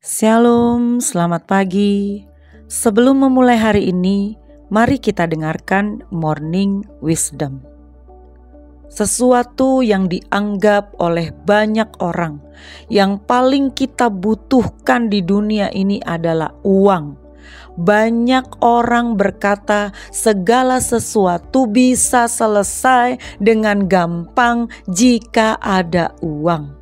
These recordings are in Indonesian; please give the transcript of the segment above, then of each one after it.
Shalom, selamat pagi. Sebelum memulai hari ini, mari kita dengarkan Morning Wisdom. Sesuatu yang dianggap oleh banyak orang yang paling kita butuhkan di dunia ini adalah uang. Banyak orang berkata segala sesuatu bisa selesai dengan gampang jika ada uang.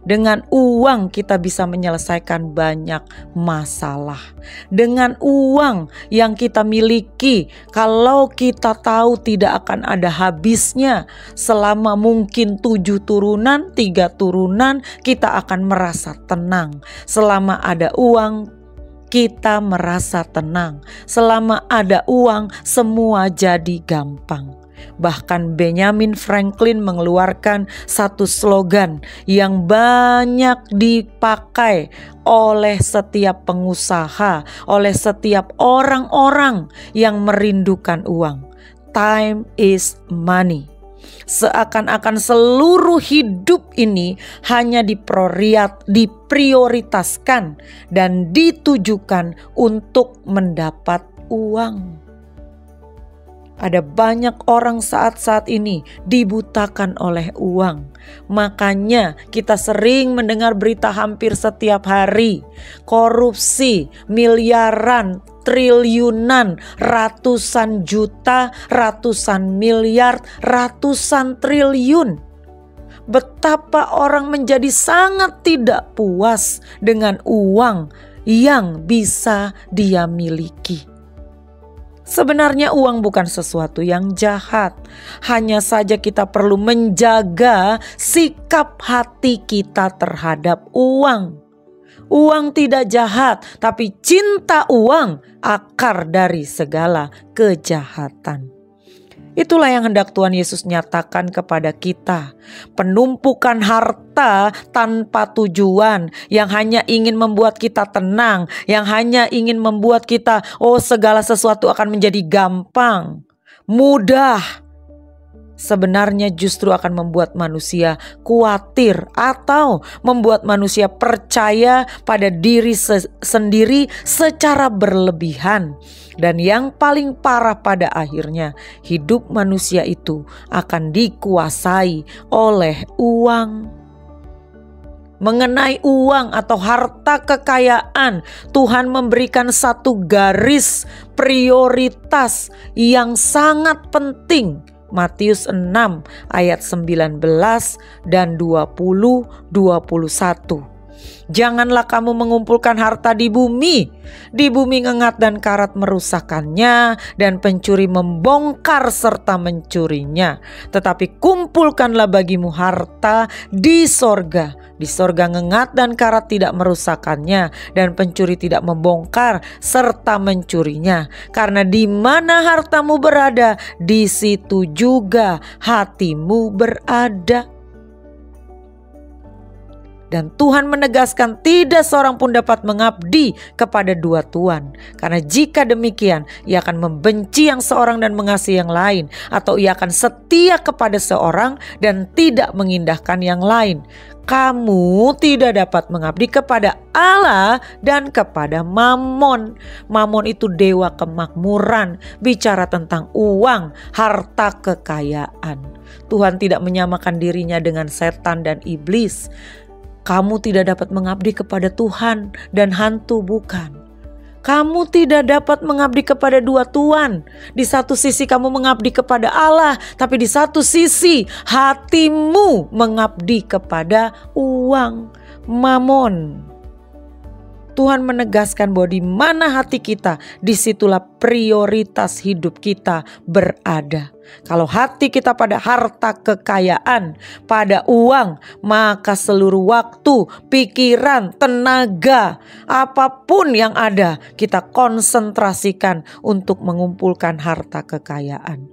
Dengan uang kita bisa menyelesaikan banyak masalah. Dengan uang yang kita miliki, kalau kita tahu tidak akan ada habisnya, selama mungkin 7 turunan, 3 turunan, kita akan merasa tenang. Selama ada uang, kita merasa tenang. Selama ada uang, semua jadi gampang. Bahkan Benjamin Franklin mengeluarkan satu slogan yang banyak dipakai oleh setiap pengusaha, oleh setiap orang-orang yang merindukan uang. Time is money. Seakan-akan seluruh hidup ini hanya diprioritaskan dan ditujukan untuk mendapat uang. Ada banyak orang saat-saat ini dibutakan oleh uang. Makanya kita sering mendengar berita hampir setiap hari. Korupsi, miliaran, triliunan, ratusan juta, ratusan miliar, ratusan triliun. Betapa orang menjadi sangat tidak puas dengan uang yang bisa dia miliki. Sebenarnya uang bukan sesuatu yang jahat. Hanya saja kita perlu menjaga sikap hati kita terhadap uang. Uang tidak jahat, tapi cinta uang akar dari segala kejahatan. Itulah yang hendak Tuhan Yesus nyatakan kepada kita. Penumpukan harta tanpa tujuan yang hanya ingin membuat kita tenang, yang hanya ingin membuat kita, segala sesuatu akan menjadi gampang, mudah. Sebenarnya justru akan membuat manusia khawatir atau membuat manusia percaya pada diri sendiri secara berlebihan. Dan yang paling parah pada akhirnya, hidup manusia itu akan dikuasai oleh uang. Mengenai uang atau harta kekayaan, Tuhan memberikan satu garis prioritas yang sangat penting. Matius 6 ayat 19 dan 20-21. Janganlah kamu mengumpulkan harta di bumi. Di bumi ngengat dan karat merusakkannya, dan pencuri membongkar serta mencurinya. Tetapi kumpulkanlah bagimu harta di sorga. Di sorga ngengat dan karat tidak merusakkannya, dan pencuri tidak membongkar serta mencurinya. Karena di mana hartamu berada, di situ juga hatimu berada. Dan Tuhan menegaskan tidak seorang pun dapat mengabdi kepada dua tuan. Karena jika demikian, ia akan membenci yang seorang dan mengasihi yang lain. Atau ia akan setia kepada seorang dan tidak mengindahkan yang lain. Kamu tidak dapat mengabdi kepada Allah dan kepada Mammon. Mammon itu dewa kemakmuran, bicara tentang uang, harta kekayaan. Tuhan tidak menyamakan dirinya dengan setan dan iblis. Kamu tidak dapat mengabdi kepada Tuhan dan hantu, bukan. Kamu tidak dapat mengabdi kepada dua tuan. Di satu sisi kamu mengabdi kepada Allah, tapi di satu sisi hatimu mengabdi kepada uang, Mammon. Tuhan menegaskan bahwa di mana hati kita, disitulah prioritas hidup kita berada. Kalau hati kita pada harta kekayaan, pada uang, maka seluruh waktu, pikiran, tenaga, apapun yang ada, kita konsentrasikan untuk mengumpulkan harta kekayaan.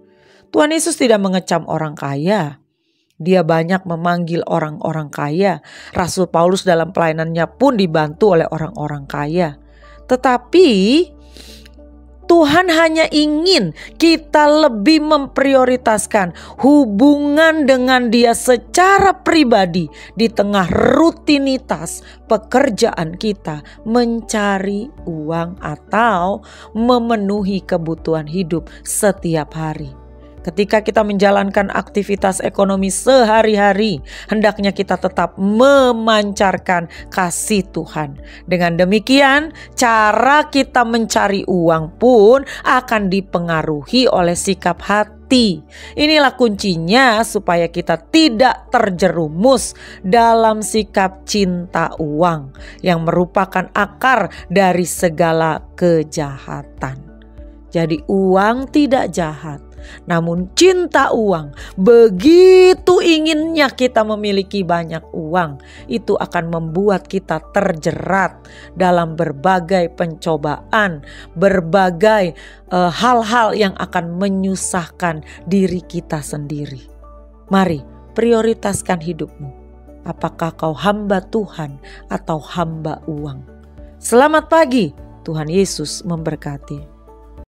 Tuhan Yesus tidak mengecam orang kaya. Dia banyak memanggil orang-orang kaya. Rasul Paulus dalam pelayanannya pun dibantu oleh orang-orang kaya. Tetapi Tuhan hanya ingin kita lebih memprioritaskan hubungan dengan Dia secara pribadi di tengah rutinitas pekerjaan kita mencari uang atau memenuhi kebutuhan hidup setiap hari. Ketika kita menjalankan aktivitas ekonomi sehari-hari, hendaknya kita tetap memancarkan kasih Tuhan. Dengan demikian, cara kita mencari uang pun akan dipengaruhi oleh sikap hati. Inilah kuncinya supaya kita tidak terjerumus dalam sikap cinta uang yang merupakan akar dari segala kejahatan. Jadi uang tidak jahat. Namun cinta uang, begitu inginnya kita memiliki banyak uang, itu akan membuat kita terjerat dalam berbagai pencobaan, berbagai hal-hal yang akan menyusahkan diri kita sendiri. Mari prioritaskan hidupmu. Apakah kau hamba Tuhan atau hamba uang? Selamat pagi, Tuhan Yesus memberkati.